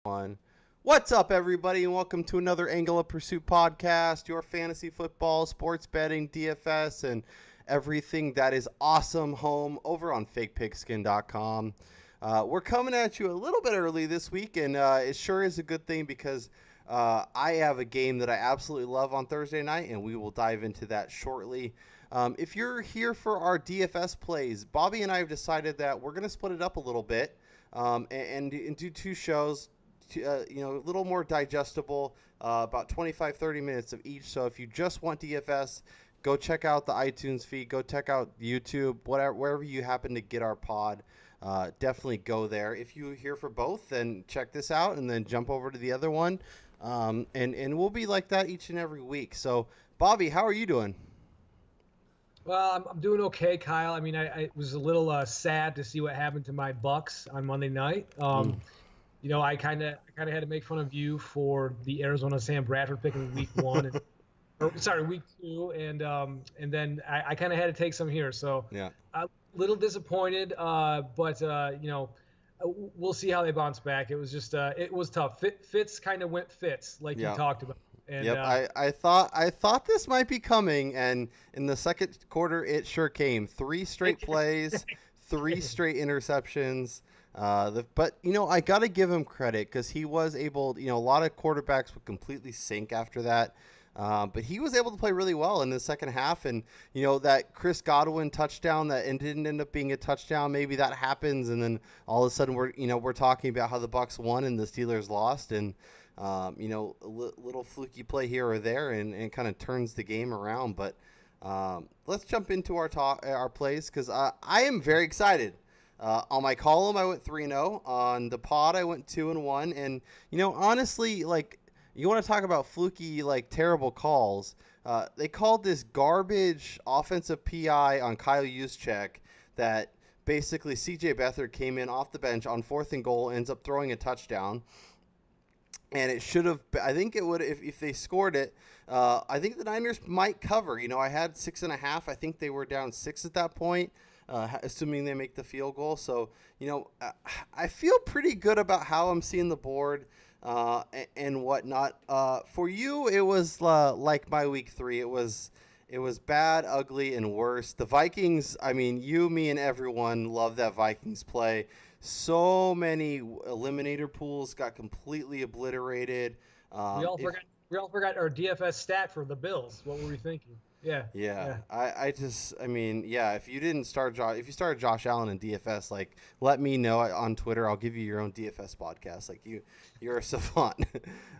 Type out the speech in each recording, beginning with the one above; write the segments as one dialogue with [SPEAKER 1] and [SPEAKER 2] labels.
[SPEAKER 1] One. What's up, everybody, and welcome to another Angle of Pursuit podcast, your fantasy football, sports betting, DFS, and everything that is awesome home over on fakepigskin.com. We're coming at you a little bit early this week, and it sure is a good thing because I have a game that I absolutely love on Thursday night, and we will dive into that shortly. If you're here for our DFS plays, Bobby and I have decided that we're going to split it up a little bit and do two shows. A little more digestible, about 25-30 minutes of each. So if you just want DFS, go check out the iTunes feed, go check out YouTube, wherever you happen to get our pod. Definitely go there. If you're here for both, then check this out and then jump over to the other one. And we'll be like that each and every week. So, Bobby, how are you doing?
[SPEAKER 2] Well, I'm doing okay, Kyle. I mean, I was a little sad to see what happened to my Bucks on Monday night. I kind of had to make fun of you for the Arizona Sam Bradford pick in week 1, week 2, and then I kind of had to take some here. So
[SPEAKER 1] yeah,
[SPEAKER 2] a little disappointed, but we'll see how they bounce back. It was just it was tough. Fitz kind of went Fitz like you talked about. And,
[SPEAKER 1] yep, I thought this might be coming, and in the second quarter, it sure came. 3 straight plays, 3 straight interceptions. But I got to give him credit because he was able. A lot of quarterbacks would completely sink after that. But he was able to play really well in the second half, and that Chris Godwin touchdown that didn't end up being a touchdown. Maybe that happens, and then all of a sudden we're talking about how the Bucs won and the Steelers lost, and a little fluky play here or there, and it kind of turns the game around. But let's jump into our plays because I am very excited. On my column, I went 3-0. On the pod, I went 2-1. And honestly, like, you want to talk about fluky, like, terrible calls. They called this garbage offensive PI on Kyle Juszczyk that basically C.J. Beathard came in off the bench on 4th and goal, ends up throwing a touchdown. And it should have, I think it would, if they scored it, I think the Niners might cover. I had 6.5. I think they were down 6 at that point. Assuming they make the field goal. So, I feel pretty good about how I'm seeing the board and whatnot. For you, it was like my week 3. It was bad, ugly, and worse. The Vikings, I mean, you, me, and everyone love that Vikings play. So many eliminator pools got completely obliterated.
[SPEAKER 2] We all forgot our DFS stat for the Bills. What were we thinking? Yeah.
[SPEAKER 1] If you started Josh Allen in DFS, like, let me know on Twitter. I'll give you your own DFS podcast. Like, you're a savant.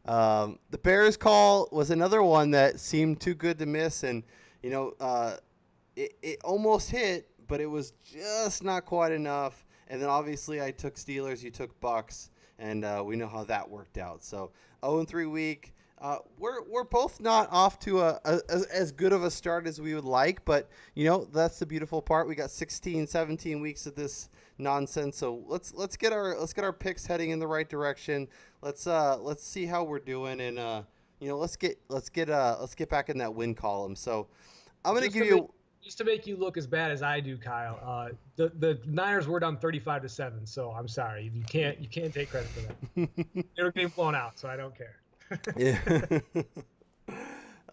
[SPEAKER 1] The Bears call was another one that seemed too good to miss, and it almost hit, but it was just not quite enough. And then obviously I took Steelers, you took Bucks, and we know how that worked out. So 0-3 week. We're both not off to as good of a start as we would like, but that's the beautiful part. We got 16-17 weeks of this nonsense, so let's get our picks heading in the right direction. Let's see how we're doing, and let's get back in that win column. So I'm gonna give you.
[SPEAKER 2] Just to make you look as bad as I do, Kyle, the Niners were down 35-7. So I'm sorry, you can't take credit for that. They were getting blown out, so I don't care.
[SPEAKER 1] Yeah.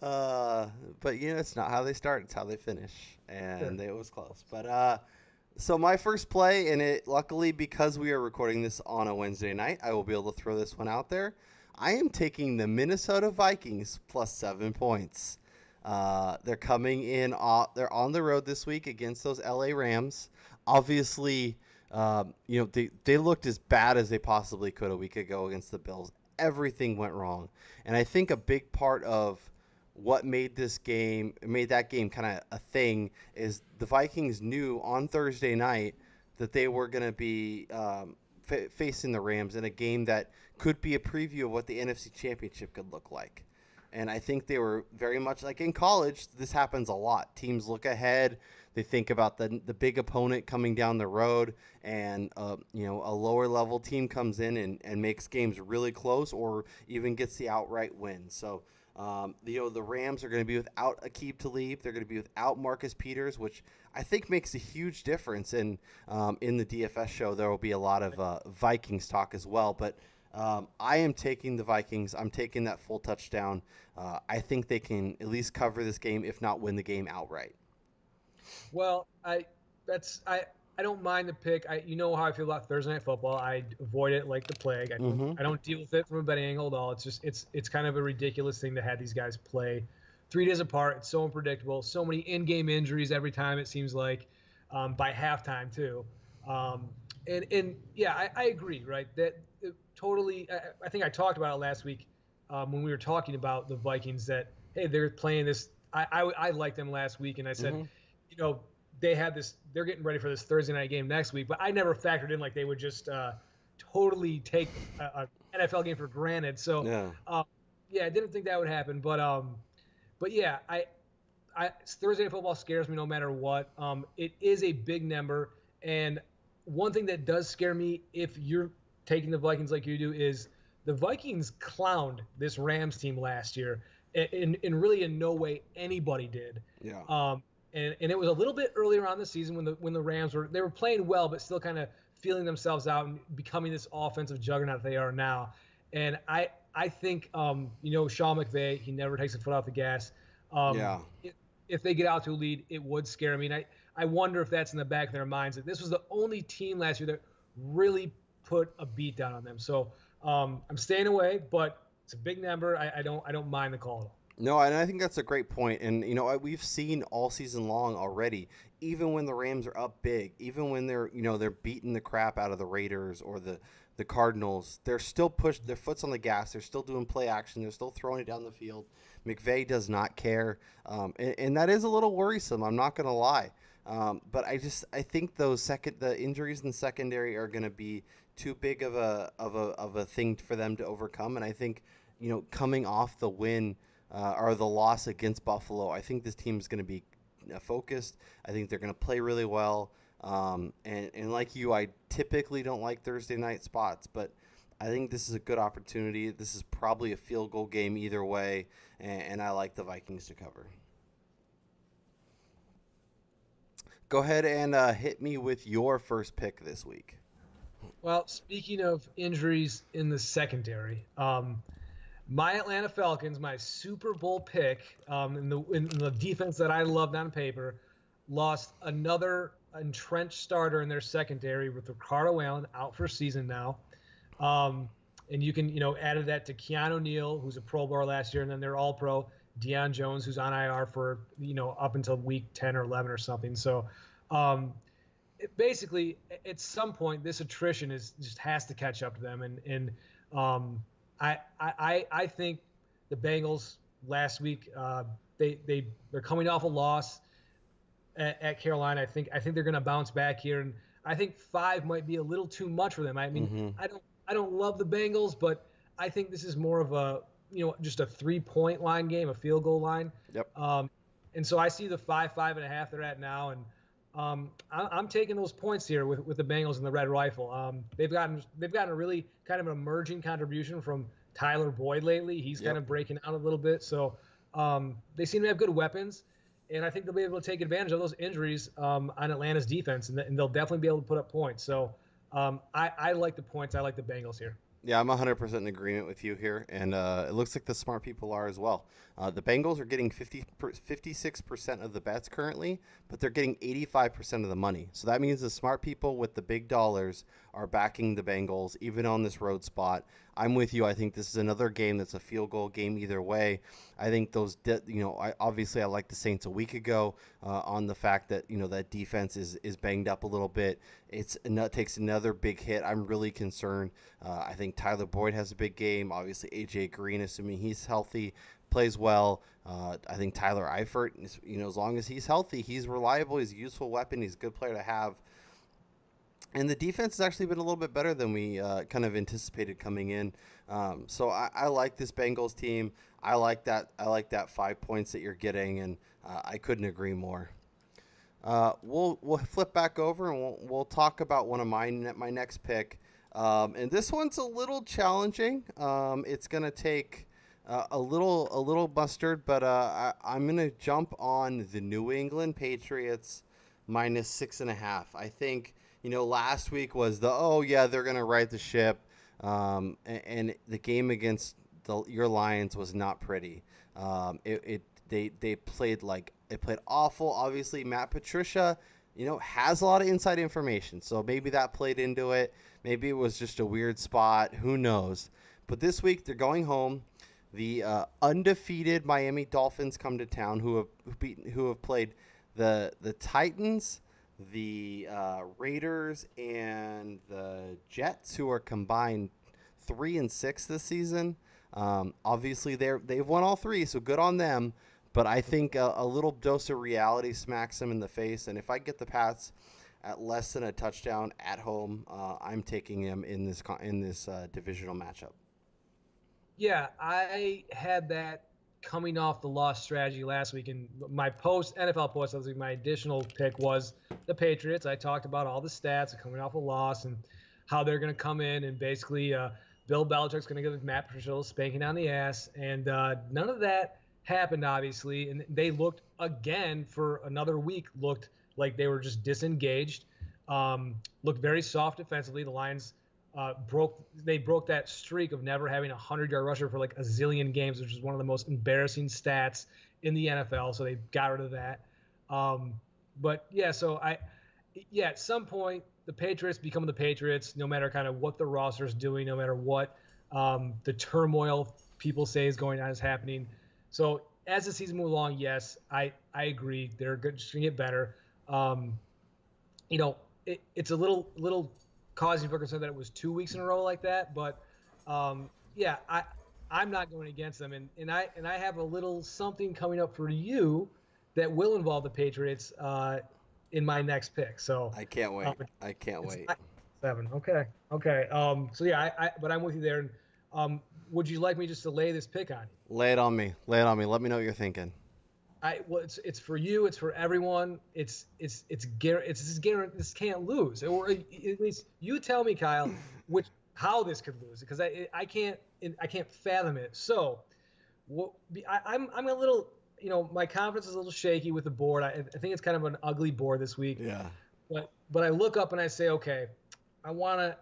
[SPEAKER 1] But it's not how they start, it's how they finish, and it was close. But so my first play, and it luckily, because we are recording this on a Wednesday night, I will be able to throw this one out there. I am taking the Minnesota Vikings plus 7 points. They're coming in. They're on the road this week against those LA Rams. Obviously, they looked as bad as they possibly could a week ago against the Bills. Everything went wrong, and I think a big part of what made that game kind of a thing is the Vikings knew on Thursday night that they were going to be facing the Rams in a game that could be a preview of what the NFC Championship could look like. And I think they were very much like in college. This happens a lot. Teams look ahead. They think about the big opponent coming down the road, and a lower level team comes in and makes games really close, or even gets the outright win. So the Rams are going to be without Aqib Talib. They're going to be without Marcus Peters, which I think makes a huge difference. And in the DFS show, there will be a lot of Vikings talk as well. But I am taking the Vikings. I'm taking that full touchdown. I think they can at least cover this game, if not win the game outright.
[SPEAKER 2] Well, I don't mind the pick. You know how I feel about Thursday night football. I avoid it like the plague.
[SPEAKER 1] Mm-hmm.
[SPEAKER 2] I don't deal with it from a betting angle at all. It's kind of a ridiculous thing to have these guys play 3 days apart. It's so unpredictable. So many in-game injuries every time it seems like, by halftime too. Um, and yeah, I agree. Right, that totally. I think I talked about it last week when we were talking about the Vikings. That hey, they're playing this. I liked them last week, and I said,
[SPEAKER 1] Mm-hmm.
[SPEAKER 2] you know, they had this. They're getting ready for this Thursday night game next week, but I never factored in like they would just totally take a NFL game for granted. So,
[SPEAKER 1] Yeah.
[SPEAKER 2] yeah, I didn't think that would happen, but yeah, Thursday night football scares me no matter what. It is a big number, and one thing that does scare me if you're taking the Vikings like you do is the Vikings clowned this Rams team last year, in really in no way anybody did.
[SPEAKER 1] Yeah.
[SPEAKER 2] And it was a little bit earlier on the season when the Rams were playing well, but still kind of feeling themselves out and becoming this offensive juggernaut they are now. And I think Sean McVay, he never takes a foot off the gas.
[SPEAKER 1] Yeah.
[SPEAKER 2] If they get out to a lead, it would scare me. And I wonder if that's in the back of their minds that this was the only team last year that really put a beat down on them. So I'm staying away, but it's a big number. I don't mind the call at all.
[SPEAKER 1] No, and I think that's a great point. And we've seen all season long already, even when the Rams are up big, even when they're beating the crap out of the Raiders or the Cardinals, they're still their foot's on the gas. They're still doing play action. They're still throwing it down the field. McVay does not care, and that is a little worrisome. I'm not going to lie, but I think the injuries in the secondary are going to be too big of a thing for them to overcome. And I think coming off the win. Or the loss against Buffalo, I think this team is going to be focused. I think they're going to play really well. And like you, I typically don't like Thursday night spots, but I think this is a good opportunity. This is probably a field goal game either way, and I like the Vikings to cover. Go ahead and hit me with your first pick this week.
[SPEAKER 2] Well, speaking of injuries in the secondary, my Atlanta Falcons, my Super Bowl pick, in the defense that I loved on paper, lost another entrenched starter in their secondary with Ricardo Allen out for season now. And you can, added that to Keanu Neal, who's a Pro Bowler last year, and then they're all pro, Deion Jones, who's on IR for, up until week 10 or 11 or something. So basically, at some point, this attrition just has to catch up to them. And I think the Bengals last week, they're coming off a loss at Carolina. I think they're going to bounce back here, and I think 5 might be a little too much for them. I mean, I don't love the Bengals, but I think this is more of a just a 3-point line game, a field goal line.
[SPEAKER 1] Yep.
[SPEAKER 2] And so I see the 5.5 they're at now, and I'm taking those points here with the Bengals and the Red Rifle. They've gotten a really kind of an emerging contribution from Tyler Boyd lately. He's kind of breaking out a little bit. So they seem to have good weapons, and I think they'll be able to take advantage of those injuries on Atlanta's defense, and they'll definitely be able to put up points. So I like the points. I like the Bengals here.
[SPEAKER 1] Yeah, I'm 100% in agreement with you here, and it looks like the smart people are as well. The Bengals are getting 56% of the bets currently, but they're getting 85% of the money. So that means the smart people with the big dollars are backing the Bengals, even on this road spot. I'm with you. I think this is another game that's a field goal game either way. I think those, I like the Saints a week ago on the fact that, that defense is banged up a little bit. It takes another big hit. I'm really concerned. I think Tyler Boyd has a big game. Obviously, AJ Green, assuming he's healthy, plays well. I think Tyler Eifert, as long as he's healthy, he's reliable. He's a useful weapon. He's a good player to have. And the defense has actually been a little bit better than we kind of anticipated coming in. So I like this Bengals team. I like that 5 points that you're getting, and I couldn't agree more. We'll flip back over and we'll talk about one of my next pick. And this one's a little challenging. It's gonna take a little mustard, but I'm gonna jump on the New England Patriots -6.5. I think last week was they're gonna right the ship. and the game against your Lions was not pretty. They played they played awful. Obviously, Matt Patricia, has a lot of inside information, so maybe that played into it. Maybe it was just a weird spot. Who knows? But this week they're going home. The undefeated Miami Dolphins come to town, who have played the Titans, the Raiders, and the Jets, who are combined 3-6 this season. Obviously, they've won all three, so good on them. But I think a little dose of reality smacks them in the face. And if I get the Pats at less than a touchdown at home, I'm taking them in this divisional matchup.
[SPEAKER 2] Yeah, I had that coming off the loss strategy last week, and my NFL post, I was like, my additional pick was the Patriots. I talked about all the stats coming off a loss and how they're going to come in and basically Bill Belichick's going to give Matt Patricia a spanking on the ass, and none of that happened, obviously. And they looked again for another week, looked like they were just disengaged, looked very soft defensively. The Lions broke that streak of never having a 100-yard rusher for like a zillion games, which is one of the most embarrassing stats in the NFL. So they got rid of that. But yeah, at some point the Patriots become the Patriots, no matter kind of what the roster is doing, no matter what the turmoil people say is going on is happening. So as the season moves along, yes, I agree. They're just going to get better. It's a little causing for concern that it was 2 weeks in a row like that, but I'm not going against them, and I have a little something coming up for you that will involve the Patriots in my next pick. So
[SPEAKER 1] I can't wait. I can't wait.
[SPEAKER 2] 7. Okay. So yeah, but I'm with you there. And would you like me just to lay this pick on you?
[SPEAKER 1] Lay it on me. Let me know what you're thinking.
[SPEAKER 2] It's for you. It's for everyone. It's guaranteed. This can't lose, or at least you tell me, Kyle, how this could lose, because I can't fathom it. So, I'm a little, my confidence is a little shaky with the board. I think it's kind of an ugly board this week.
[SPEAKER 1] Yeah.
[SPEAKER 2] But I look up and I say, okay, I want to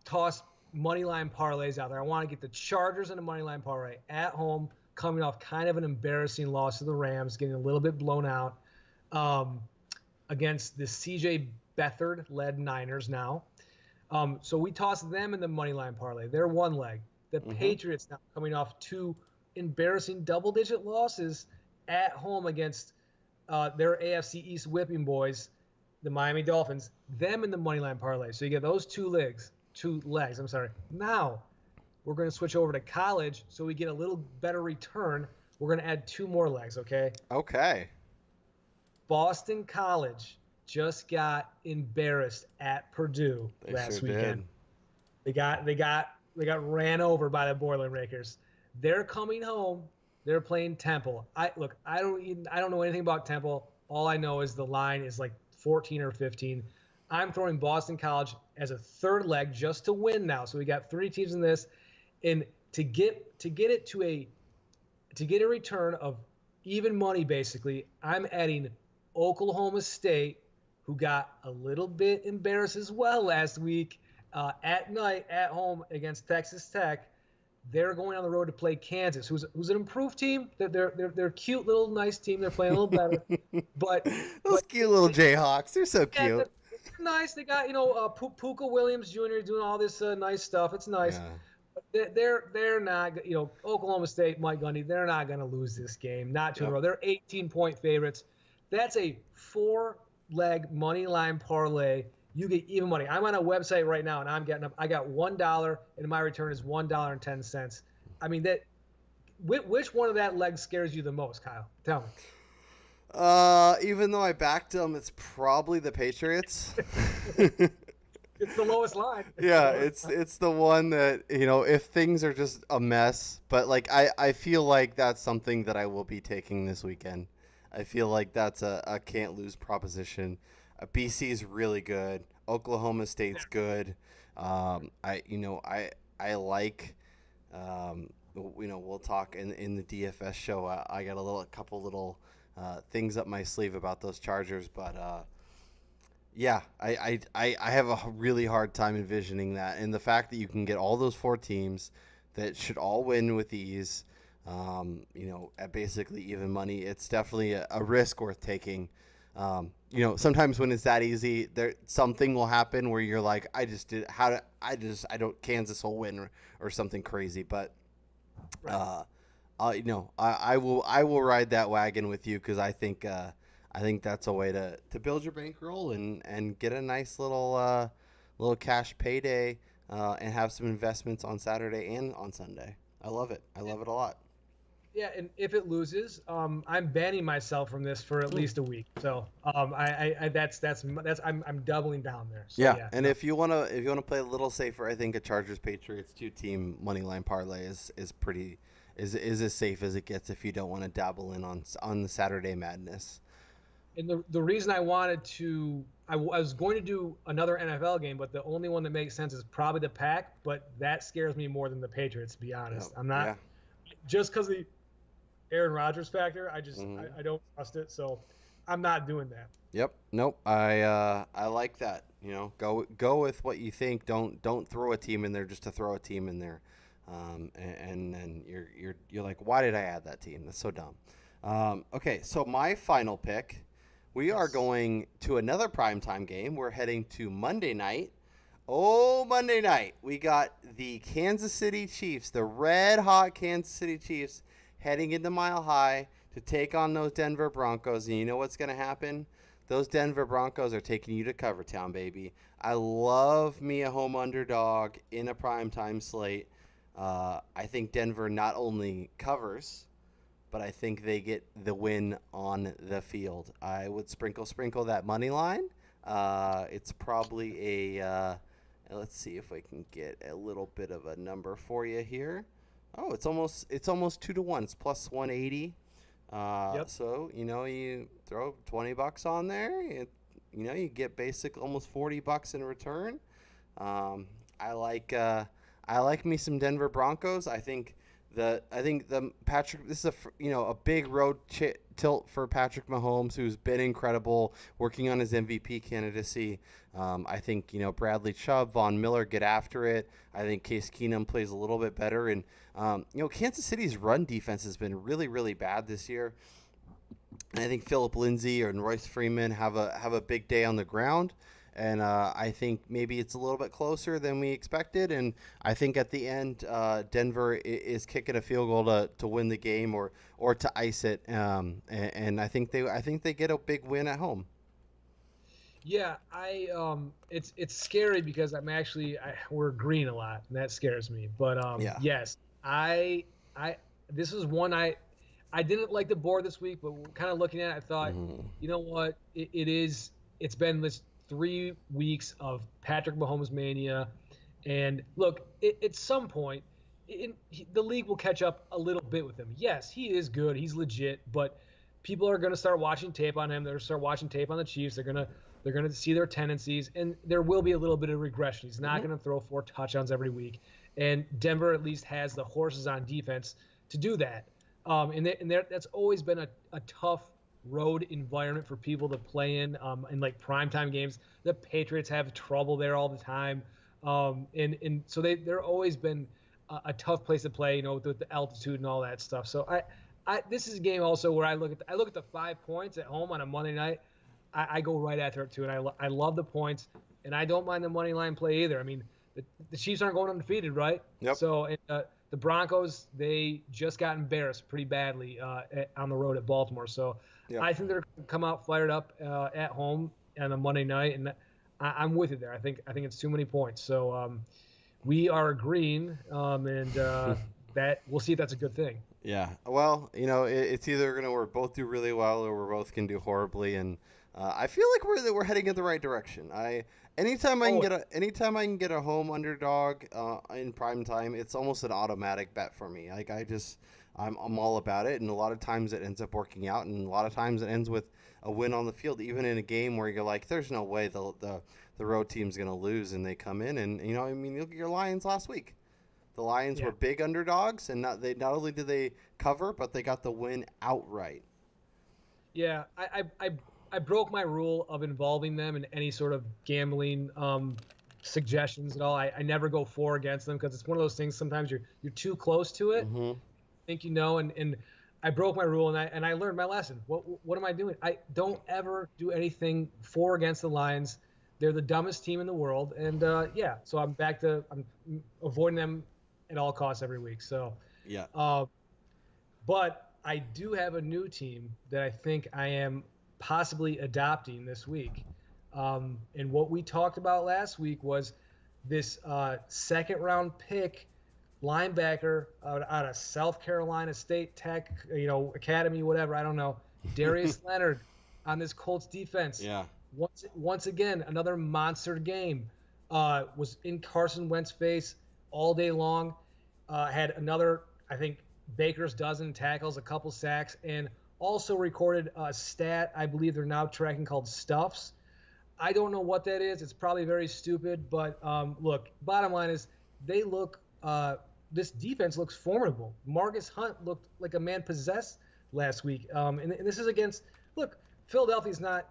[SPEAKER 2] toss money line parlays out there. I want to get the Chargers in a money line parlay at home, coming off kind of an embarrassing loss to the Rams, getting a little bit blown out against the C.J. Beathard-led Niners now. So we toss them in the money line parlay. They're one leg. The Patriots now coming off 2 embarrassing double-digit losses at home against their AFC East whipping boys, the Miami Dolphins. Them in the money line parlay. So you get those two legs. Now we're going to switch over to college, so we get a little better return. We're going to add 2 more legs, okay?
[SPEAKER 1] Okay.
[SPEAKER 2] Boston College just got embarrassed at Purdue last weekend. They got ran over by the Boilermakers. They're coming home. They're playing Temple. I don't know anything about Temple. All I know is the line is like 14 or 15. I'm throwing Boston College as a third leg just to win now. So we got 3 teams in this. And to get a return of even money, basically, I'm adding Oklahoma State, who got a little bit embarrassed as well last week at night at home against Texas Tech. They're going on the road to play Kansas, who's an improved team. They're a cute little nice team. They're playing a little better, but
[SPEAKER 1] those cute little Jayhawks, they're so cute.
[SPEAKER 2] They're nice. They got Puka Williams Jr. doing all this nice stuff. It's nice.
[SPEAKER 1] Yeah.
[SPEAKER 2] They're not, Oklahoma State, Mike Gundy, they're not going to lose this game. Not 2 in a row. They're 18-point favorites. That's a 4-leg money line parlay. You get even money. I'm on a website right now, and I got $1, and my return is $1.10. I mean, which one of that leg scares you the most, Kyle? Tell me.
[SPEAKER 1] Even though I backed them, it's probably the Patriots.
[SPEAKER 2] It's the lowest line.
[SPEAKER 1] It's the one that, if things are just a mess, but I feel like that's something that I will be taking this weekend. I feel like that's a can't lose proposition. BC is really good. Oklahoma State's good. I like. We'll talk in the DFS show. I got a couple little things up my sleeve about those Chargers, but Yeah, I have a really hard time envisioning that, and the fact that you can get all those four teams that should all win with ease, at basically even money, it's definitely a risk worth taking. Sometimes when it's that easy, there something will happen where you're like, I just did how to, I don't Kansas will win or something crazy, but
[SPEAKER 2] Right.
[SPEAKER 1] uh, I will ride that wagon with you because I think that's a way to build your bankroll and get a nice little cash payday and have some investments on Saturday and on Sunday. I love it. I love it a lot.
[SPEAKER 2] Yeah, and if it loses, I'm banning myself from this for at
[SPEAKER 1] Hmm.
[SPEAKER 2] least a week. So, that's I'm doubling down there. So
[SPEAKER 1] Yeah,
[SPEAKER 2] yeah,
[SPEAKER 1] and
[SPEAKER 2] no,
[SPEAKER 1] if you wanna play a little safer, I think a Chargers Patriots two team money line parlay is pretty is as safe as it gets if you don't want to dabble in on the Saturday madness.
[SPEAKER 2] and the reason I wanted to, I was going to do another NFL game, but the only one that makes sense is probably the Pack. But that scares me more than the Patriots, to be
[SPEAKER 1] Yep.
[SPEAKER 2] honest. I'm not
[SPEAKER 1] Yeah.
[SPEAKER 2] just because the Aaron Rodgers factor. I just
[SPEAKER 1] Hmm.
[SPEAKER 2] I don't trust it, so I'm not doing that.
[SPEAKER 1] Yep. Nope. I like that. Go with what you think. Don't throw a team in there just to throw a team in there. And then you're like, why did I add that team? That's so dumb. Okay, so my final pick, we are
[SPEAKER 2] Yes.
[SPEAKER 1] going to another primetime game. We're heading to Monday night. Oh, Monday night. We got the Kansas City Chiefs, the red hot Kansas City Chiefs, heading into Mile High to take on those Denver Broncos. And you know what's going to happen? Those Denver Broncos are taking you to Covertown, baby. I love me a home underdog in a primetime slate. I think Denver not only covers, but I think they get the win on the field. I would sprinkle that money line. It's probably let's see if I can get a little bit of a number for you here. Oh, it's almost 2 to 1. It's plus 180.
[SPEAKER 2] Yep.
[SPEAKER 1] So you throw $20 on there. You get basic almost $40 in return. Um, I like I like me some Denver Broncos. I think the Patrick. This is a big road tilt for Patrick Mahomes, who's been incredible working on his MVP candidacy. I think Bradley Chubb, Von Miller get after it. I think Case Keenum plays a little bit better, and Kansas City's run defense has been really really bad this year. And I think Philip Lindsay and Royce Freeman have a big day on the ground. And I think maybe it's a little bit closer than we expected. And I think at the end, Denver is kicking a field goal to win the game or to ice it. And I think they get a big win at home.
[SPEAKER 2] Yeah, it's scary because we're green a lot, and that scares me. But
[SPEAKER 1] Yeah.
[SPEAKER 2] yes, I this was one I didn't like the board this week, but kind of looking at it, I thought,
[SPEAKER 1] Mhm.
[SPEAKER 2] you know what, it's been this 3 weeks of Patrick Mahomes mania, and look, at some point, the league will catch up a little bit with him. Yes, he is good, he's legit, but people are going to start watching tape on him. They're going to start watching tape on the Chiefs. They're going to see their tendencies, and there will be a little bit of regression. He's not
[SPEAKER 1] Mhm.
[SPEAKER 2] going to throw 4 touchdowns every week, and Denver at least has the horses on defense to do that. That's always been a tough road environment for people to play in like primetime games. The Patriots have trouble there all the time, and so they're always been a tough place to play, with the altitude and all that stuff. So this is a game also where I look at the 5 points at home on a Monday night. I go right after it too, and I love the points, and I don't mind the money line play either. I mean, the Chiefs aren't going undefeated, right?
[SPEAKER 1] Yep.
[SPEAKER 2] So the Broncos, they just got embarrassed pretty badly on the road at Baltimore. So
[SPEAKER 1] Yep.
[SPEAKER 2] I think they're going to come out fired up at home on a Monday night, and I'm with you there. I think it's too many points. So we are agreeing, and that we'll see if that's a good thing.
[SPEAKER 1] Yeah. Well, it's either gonna we're both do really well or we're both can do horribly, and I feel like we're heading in the right direction.
[SPEAKER 2] Oh,
[SPEAKER 1] Anytime I can get a home underdog in prime time, it's almost an automatic bet for me. Like I'm all about it, and a lot of times it ends up working out, and a lot of times it ends with a win on the field, even in a game where you're like, there's no way the road team's gonna lose, and they come in, and I mean, look at your Lions last week. The Lions
[SPEAKER 2] yeah.
[SPEAKER 1] were big underdogs, and not only did they cover, but they got the win outright.
[SPEAKER 2] Yeah, I broke my rule of involving them in any sort of gambling suggestions at all. I never go for or against them because it's one of those things. Sometimes you're too close to it,
[SPEAKER 1] Mm-hmm.
[SPEAKER 2] think you know, and I broke my rule and I learned my lesson. What am I doing? I don't ever do anything for or against the Lions. They're the dumbest team in the world, and yeah, so I'm avoiding them at all costs every week. So,
[SPEAKER 1] Yeah.
[SPEAKER 2] but I do have a new team that I think I am possibly adopting this week. And what we talked about last week was this second round pick linebacker out of South Carolina State Tech, Academy, whatever. I don't know. Darius Leonard on this Colts defense.
[SPEAKER 1] Yeah.
[SPEAKER 2] Once again, another monster game. Was in Carson Wentz's face all day long. Had another, I think, Baker's dozen tackles, a couple sacks, and also recorded a stat I believe they're now tracking called stuffs. I don't know what that is. It's probably very stupid, but look, bottom line is they look this defense looks formidable. Marcus Hunt looked like a man possessed last week. And this is against, look, Philadelphia's not,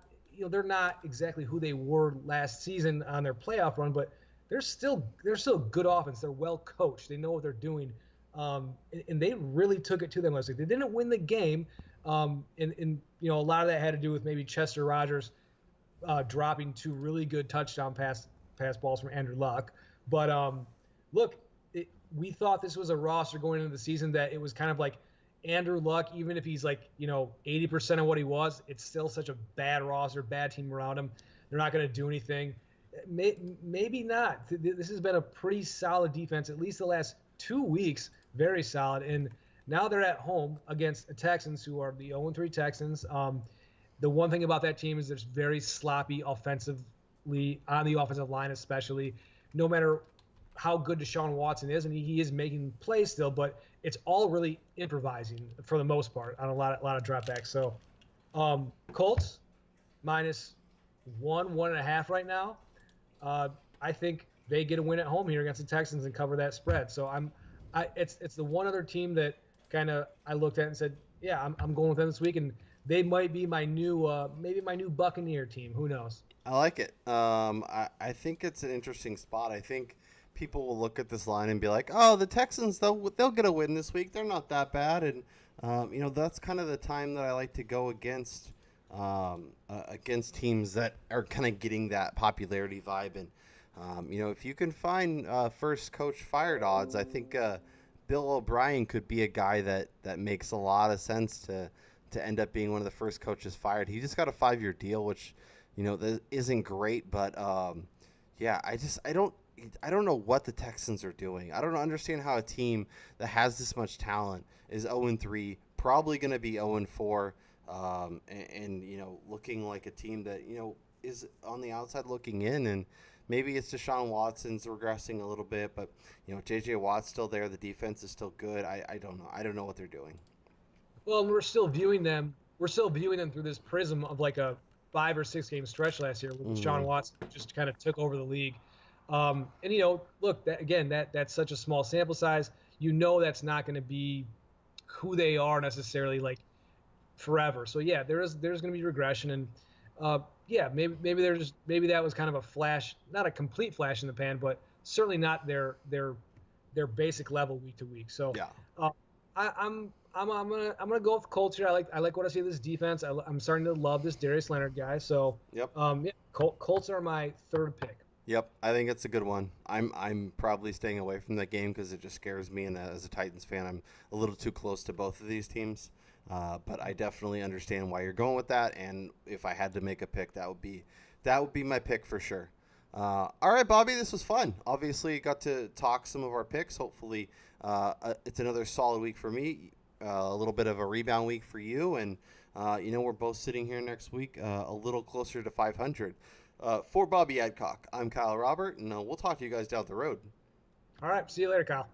[SPEAKER 2] they're not exactly who they were last season on their playoff run, but they're still good offense. They're well coached. They know what they're doing. And they really took it to them last week. They didn't win the game. And a lot of that had to do with maybe Chester Rogers dropping two really good touchdown pass balls from Andrew Luck. But look, we thought this was a roster going into the season that it was kind of like Andrew Luck, even if he's like, 80% of what he was, it's still such a bad roster, bad team around him. They're not going to do anything. Maybe not. This has been a pretty solid defense, at least the last 2 weeks, very solid. And now they're at home against the Texans, who are the 0-3 Texans. The one thing about that team is there's very sloppy offensively, on the offensive line especially. No matter how good Deshaun Watson is, and he is making plays still, but it's all really improvising for the most part on a lot of dropbacks. So Colts minus 1.5 right now. I think they get a win at home here against the Texans and cover that spread. So it's the one other team that kind of I looked at and said, yeah, I'm going with them this week, and they might be my new maybe my new Buccaneer team. Who knows?
[SPEAKER 1] I like it. I think it's an interesting spot. I think people will look at this line and be like, "Oh, the Texans, they'll get a win this week. They're not that bad." And that's kind of the time that I like to go against teams that are kind of getting that popularity vibe. And if you can find first coach fired odds, I think Bill O'Brien could be a guy that makes a lot of sense to end up being one of the first coaches fired. He just got a 5-year deal, which that isn't great, but yeah, I don't know what the Texans are doing. I don't understand how a team that has this much talent is 0-3, probably going to be 0-4, and looking like a team that is on the outside looking in. And maybe it's Deshaun Watson's regressing a little bit, but J.J. Watt's still there. The defense is still good. I don't know. I don't know what they're doing.
[SPEAKER 2] Well, we're still viewing them through this prism of like a 5 or 6 game stretch last year when Deshaun Watson just kind of took over the league. And look, that's such a small sample size. That's not going to be who they are necessarily like forever. So yeah, there's going to be regression, and yeah, maybe that was kind of a flash, not a complete flash in the pan, but certainly not their basic level week to week. So
[SPEAKER 1] yeah,
[SPEAKER 2] I'm gonna go with Colts here. I like what I see of this defense. I'm starting to love this Darius Leonard guy. So
[SPEAKER 1] yep.
[SPEAKER 2] Yeah, Colts are my third pick.
[SPEAKER 1] Yep, I think it's a good one. I'm probably staying away from that game because it just scares me, and as a Titans fan, I'm a little too close to both of these teams. But I definitely understand why you're going with that, and if I had to make a pick, that would be my pick for sure. All right, Bobby, this was fun. Obviously, got to talk some of our picks. Hopefully, it's another solid week for me. A little bit of a rebound week for you, and we're both sitting here next week a little closer to 500. For Bobby Adcock, I'm Kyle Robert, and we'll talk to you guys down the road.
[SPEAKER 2] All right. See you later, Kyle.